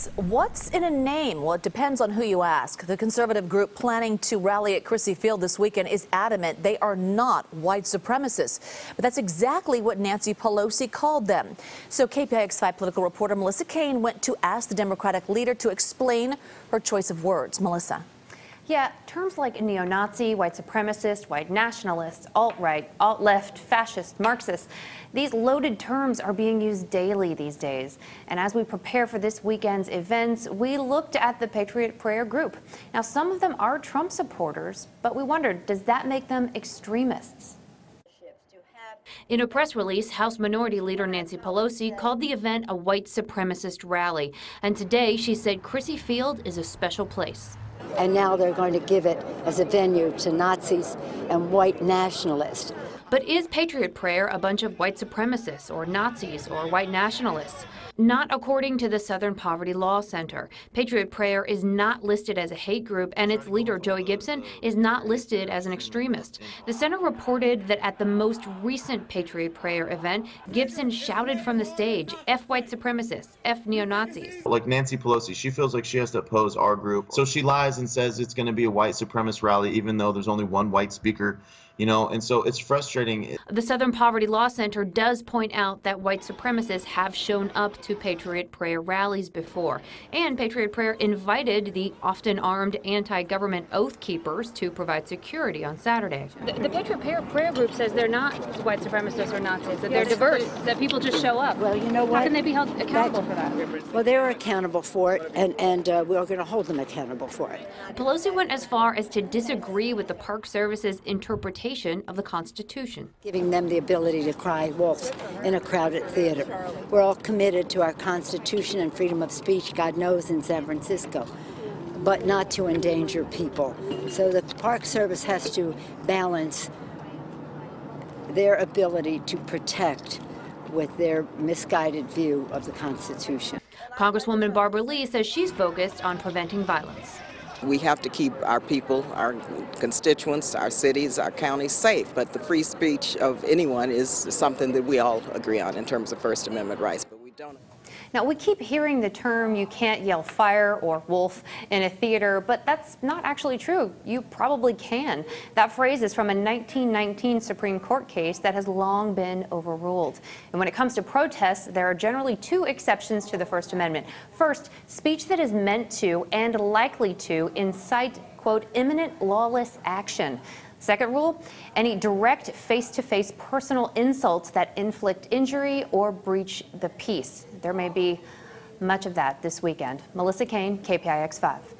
This, what's in a name? Well, it depends on who you ask. The conservative group planning to rally at Crissy Field this weekend is adamant they are not white supremacists. But that's exactly what Nancy Pelosi called them. So KPIX 5 political reporter Melissa Caen went to ask the Democratic leader to explain her choice of words. Melissa. Yeah, terms like neo-Nazi, white supremacist, white nationalist, alt-right, alt-left, fascist, Marxist, these loaded terms are being used daily these days. And as we prepare for this weekend's events, we looked at the Patriot Prayer group. Now, some of them are Trump supporters, but we wondered, does that make them extremists? In a press release, House Minority Leader Nancy Pelosi called the event a white supremacist rally. And today she said Crissy Field is a special place. And now they're going to give it as a venue to Nazis and white nationalists. But is Patriot Prayer a bunch of white supremacists or Nazis or white nationalists? Not according to the Southern Poverty Law Center. Patriot Prayer is not listed as a hate group, and its leader, Joey Gibson, is not listed as an extremist. The center reported that at the most recent Patriot Prayer event, Gibson shouted from the stage, "F white supremacists, F neo-Nazis." Like Nancy Pelosi, she feels like she has to oppose our group. So she lies and says it's going to be a white supremacist rally, even though there's only one white speaker. And so it's frustrating. The Southern Poverty Law Center does point out that white supremacists have shown up to Patriot Prayer rallies before. And Patriot Prayer invited the often armed anti-government Oath Keepers to provide security on Saturday. The Patriot Prayer group says they're not white supremacists or Nazis, that they're diverse, that people just show up. Well, you know what? How can they be held accountable for that? Well, they're accountable for it, and we're going to hold them accountable for it. Pelosi went as far as to disagree with the Park Service's interpretation of the Constitution. Giving them the ability to cry wolf in a crowded theater. We're all committed to our Constitution and freedom of speech, God knows, in San Francisco, but not to endanger people. So the Park Service has to balance their ability to protect with their misguided view of the Constitution. Congresswoman Barbara Lee says she's focused on preventing violence. We have to keep our people, our constituents, our cities, our counties safe, but the free speech of anyone is something that we all agree on in terms of First Amendment rights, but we don't. Now, we keep hearing the term "you can't yell fire" or "wolf" in a theater, but that's not actually true. You probably can. That phrase is from a 1919 Supreme Court case that has long been overruled. And when it comes to protests, there are generally two exceptions to the First Amendment. First, speech that is meant to and likely to incite, quote, imminent lawless action. Second rule, any direct face-to-face personal insults that inflict injury or breach the peace. There may be much of that this weekend. Melissa Caen, KPIX 5.